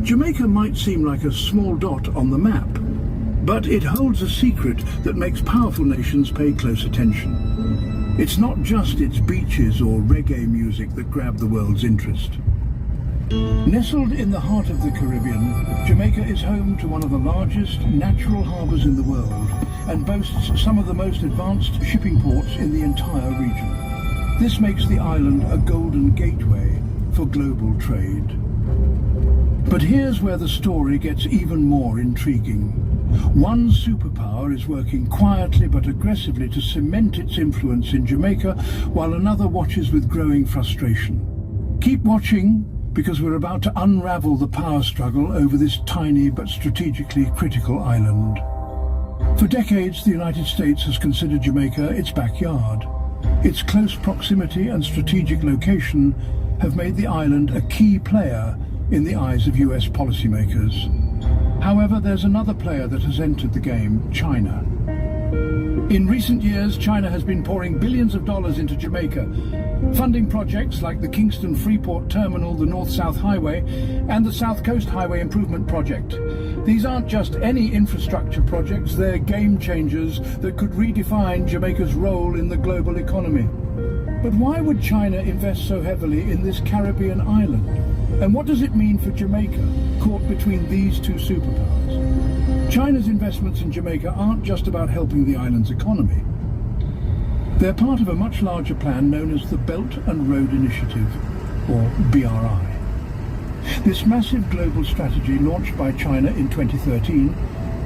Jamaica might seem like a small dot on the map, but it holds a secret that makes powerful nations pay close attention. It's not just its beaches or reggae music that grab the world's interest. Nestled in the heart of the Caribbean, Jamaica is home to one of the largest natural harbours in the world and boasts some of the most advanced shipping ports in the entire region. This makes the island a golden gateway for global trade. But here's where the story gets even more intriguing. One superpower is working quietly but aggressively to cement its influence in Jamaica, while another watches with growing frustration. Keep watching, because we're about to unravel the power struggle over this tiny but strategically critical island. For decades, the United States has considered Jamaica its backyard. Its close proximity and strategic location have made the island a key player in the eyes of US policymakers. However, there's another player that has entered the game: China. In recent years, China has been pouring billions of dollars into Jamaica, funding projects like the Kingston Freeport Terminal, the North-South Highway, and the South Coast Highway Improvement Project. These aren't just any infrastructure projects, they're game changers that could redefine Jamaica's role in the global economy. But why would China invest so heavily in this Caribbean island? And what does it mean for Jamaica, caught between these two superpowers? China's investments in Jamaica aren't just about helping the island's economy. They're part of a much larger plan known as the Belt and Road Initiative, or BRI. This massive global strategy, launched by China in 2013,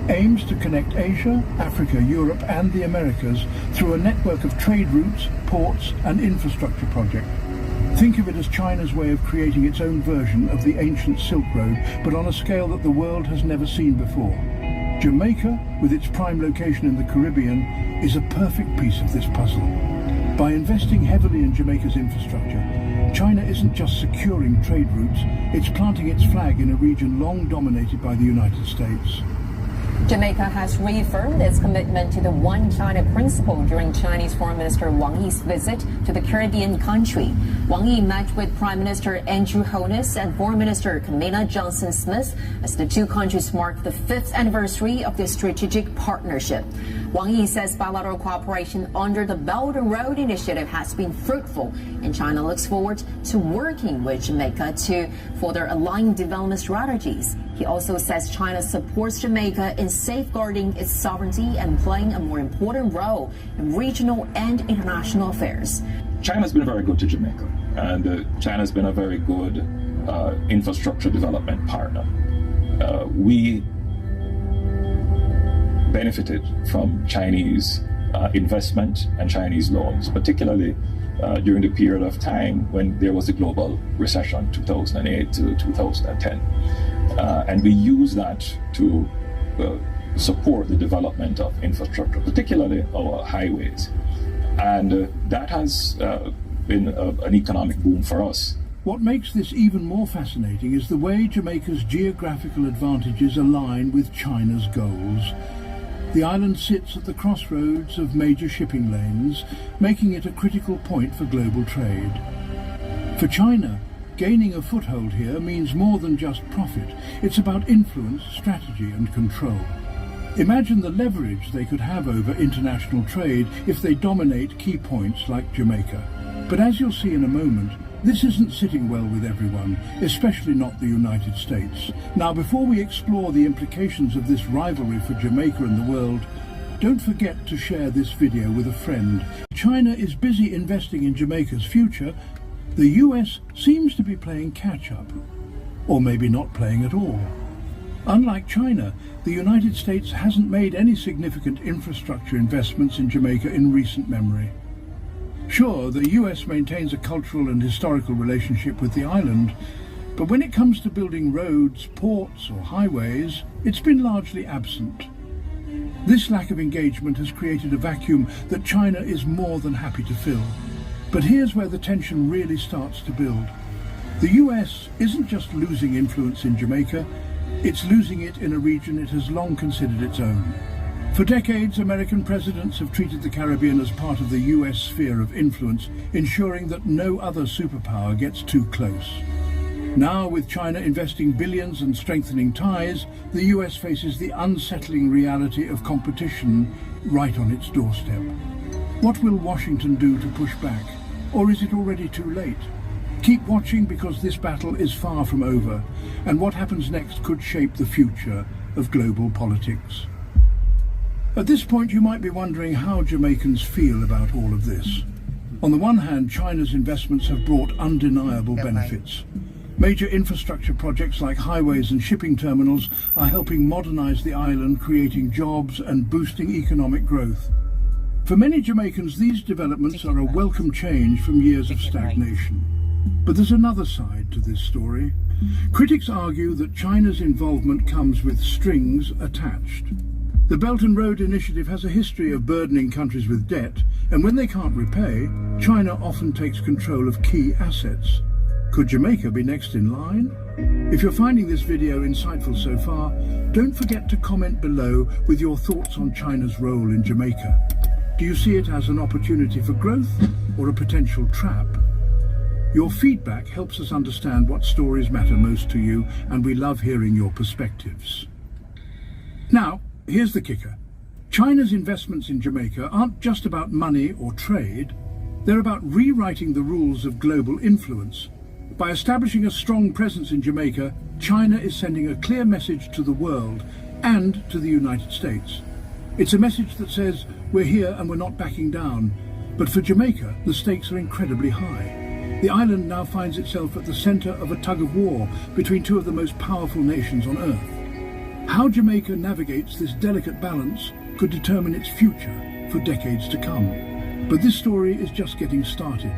aims to connect Asia, Africa, Europe and the Americas through a network of trade routes, ports and infrastructure projects. Think of it as China's way of creating its own version of the ancient Silk Road, but on a scale that the world has never seen before. Jamaica, with its prime location in the Caribbean, is a perfect piece of this puzzle. By investing heavily in Jamaica's infrastructure, China isn't just securing trade routes, it's planting its flag in a region long dominated by the United States. Jamaica has reaffirmed its commitment to the One China principle during Chinese Foreign Minister Wang Yi's visit to the Caribbean country. Wang Yi met with Prime Minister Andrew Holness and Foreign Minister Camilla Johnson-Smith as the two countries mark the 5th anniversary of their strategic partnership. Wang Yi says bilateral cooperation under the Belt and Road Initiative has been fruitful, and China looks forward to working with Jamaica to further align development strategies. He also says China supports Jamaica in safeguarding its sovereignty and playing a more important role in regional and international affairs. China's been very good to Jamaica, and China's been a very good infrastructure development partner. We benefited from Chinese investment and Chinese loans, particularly during the period of time when there was a global recession, 2008 to 2010. And we use that to support the development of infrastructure, particularly our highways. And that has been an economic boom for us. What makes this even more fascinating is the way Jamaica's geographical advantages align with China's goals. The island sits at the crossroads of major shipping lanes, making it a critical point for global trade. For China, gaining a foothold here means more than just profit. It's about influence, strategy and control. Imagine the leverage they could have over international trade if they dominate key points like Jamaica. But as you'll see in a moment, this isn't sitting well with everyone, especially not the United States. Now, before we explore the implications of this rivalry for Jamaica and the world, don't forget to share this video with a friend. China is busy investing in Jamaica's future. The US seems to be playing catch-up, or maybe not playing at all. Unlike China, the United States hasn't made any significant infrastructure investments in Jamaica in recent memory. Sure, the US maintains a cultural and historical relationship with the island, but when it comes to building roads, ports or highways, it's been largely absent. This lack of engagement has created a vacuum that China is more than happy to fill. But here's where the tension really starts to build. The US isn't just losing influence in Jamaica, it's losing it in a region it has long considered its own. For decades, American presidents have treated the Caribbean as part of the US sphere of influence, ensuring that no other superpower gets too close. Now, with China investing billions and strengthening ties, the US faces the unsettling reality of competition right on its doorstep. What will Washington do to push back? Or is it already too late? Keep watching, because this battle is far from over, and what happens next could shape the future of global politics. At this point, you might be wondering how Jamaicans feel about all of this. On the one hand, China's investments have brought undeniable benefits. Major infrastructure projects like highways and shipping terminals are helping modernize the island, creating jobs and boosting economic growth. For many Jamaicans, these developments are a welcome change from years of stagnation. But there's another side to this story. Critics argue that China's involvement comes with strings attached. The Belt and Road Initiative has a history of burdening countries with debt, and when they can't repay, China often takes control of key assets. Could Jamaica be next in line? If you're finding this video insightful so far, don't forget to comment below with your thoughts on China's role in Jamaica. Do you see it as an opportunity for growth or a potential trap? Your feedback helps us understand what stories matter most to you, and we love hearing your perspectives. Now, here's the kicker. China's investments in Jamaica aren't just about money or trade. They're about rewriting the rules of global influence. By establishing a strong presence in Jamaica, China is sending a clear message to the world and to the United States. It's a message that says, we're here and we're not backing down. But for Jamaica, the stakes are incredibly high. The island now finds itself at the center of a tug of war between two of the most powerful nations on Earth. How Jamaica navigates this delicate balance could determine its future for decades to come. But this story is just getting started.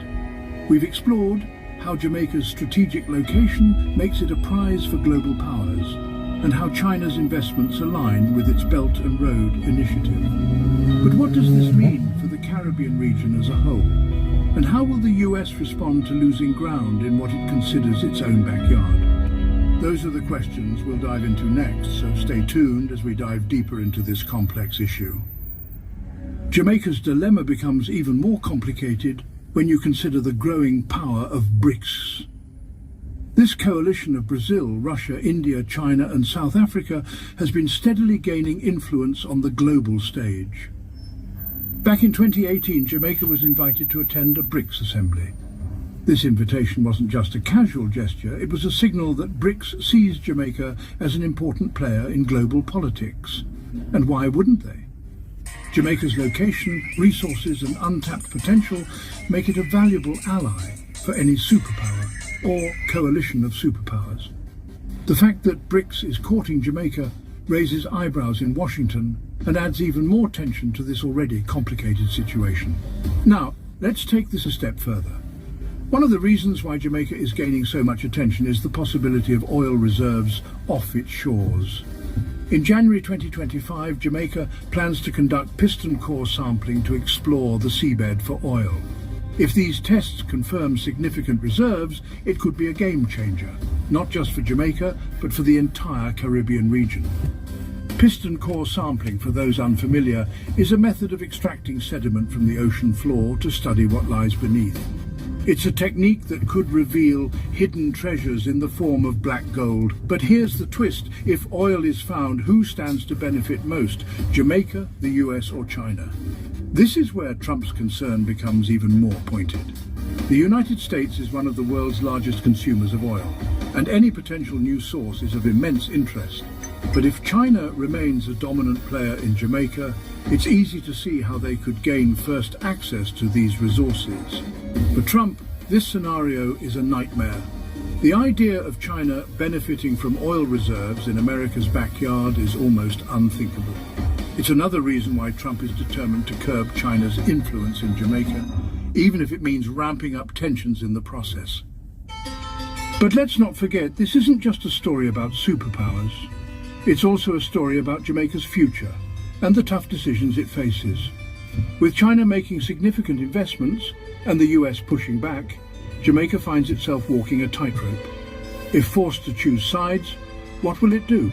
We've explored how Jamaica's strategic location makes it a prize for global powers, and how China's investments align with its Belt and Road Initiative. But what does this mean for the Caribbean region as a whole? And how will the US respond to losing ground in what it considers its own backyard? Those are the questions we'll dive into next, so stay tuned as we dive deeper into this complex issue. Jamaica's dilemma becomes even more complicated when you consider the growing power of BRICS. This coalition of Brazil, Russia, India, China and South Africa has been steadily gaining influence on the global stage. Back in 2018, Jamaica was invited to attend a BRICS assembly. This invitation wasn't just a casual gesture, it was a signal that BRICS sees Jamaica as an important player in global politics. And why wouldn't they? Jamaica's location, resources and untapped potential make it a valuable ally for any superpower or coalition of superpowers. The fact that BRICS is courting Jamaica raises eyebrows in Washington and adds even more tension to this already complicated situation. Now, let's take this a step further. One of the reasons why Jamaica is gaining so much attention is the possibility of oil reserves off its shores. In January 2025, Jamaica plans to conduct piston core sampling to explore the seabed for oil. If these tests confirm significant reserves, it could be a game changer, not just for Jamaica, but for the entire Caribbean region. Piston core sampling, for those unfamiliar, is a method of extracting sediment from the ocean floor to study what lies beneath. It's a technique that could reveal hidden treasures in the form of black gold. But here's the twist. If oil is found, who stands to benefit most? Jamaica, the US or China? This is where Trump's concern becomes even more pointed. The United States is one of the world's largest consumers of oil, and any potential new source is of immense interest. But if China remains a dominant player in Jamaica, it's easy to see how they could gain first access to these resources. For Trump, this scenario is a nightmare. The idea of China benefiting from oil reserves in America's backyard is almost unthinkable. It's another reason why Trump is determined to curb China's influence in Jamaica, even if it means ramping up tensions in the process. But let's not forget, this isn't just a story about superpowers. It's also a story about Jamaica's future and the tough decisions it faces. With China making significant investments and the US pushing back, Jamaica finds itself walking a tightrope. If forced to choose sides, what will it do?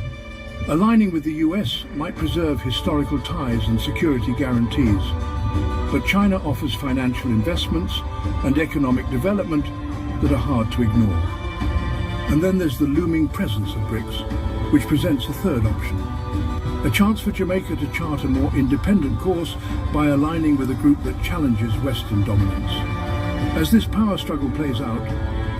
Aligning with the US might preserve historical ties and security guarantees, but China offers financial investments and economic development that are hard to ignore. And then there's the looming presence of BRICS, which presents a third option. A chance for Jamaica to chart a more independent course by aligning with a group that challenges Western dominance. As this power struggle plays out,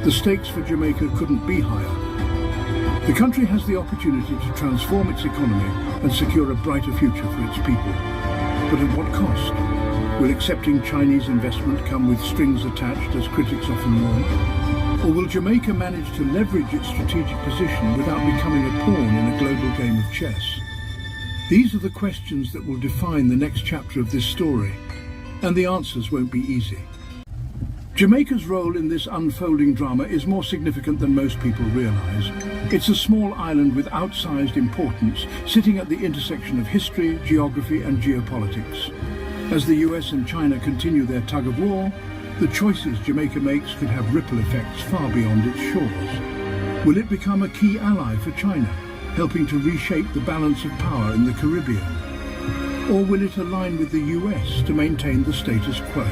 the stakes for Jamaica couldn't be higher. The country has the opportunity to transform its economy and secure a brighter future for its people. But at what cost? Will accepting Chinese investment come with strings attached, as critics often warn? Or will Jamaica manage to leverage its strategic position without becoming a pawn in a global game of chess? These are the questions that will define the next chapter of this story, and the answers won't be easy. Jamaica's role in this unfolding drama is more significant than most people realize. It's a small island with outsized importance, sitting at the intersection of history, geography, and geopolitics. As the US and China continue their tug of war, the choices Jamaica makes could have ripple effects far beyond its shores. Will it become a key ally for China, helping to reshape the balance of power in the Caribbean? Or will it align with the US to maintain the status quo?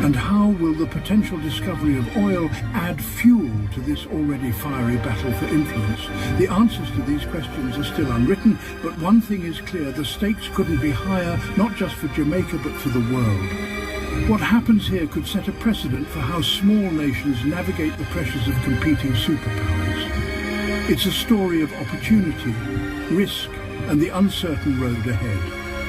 And how will the potential discovery of oil add fuel to this already fiery battle for influence? The answers to these questions are still unwritten, but one thing is clear: the stakes couldn't be higher, not just for Jamaica, but for the world. What happens here could set a precedent for how small nations navigate the pressures of competing superpowers. It's a story of opportunity, risk, and the uncertain road ahead.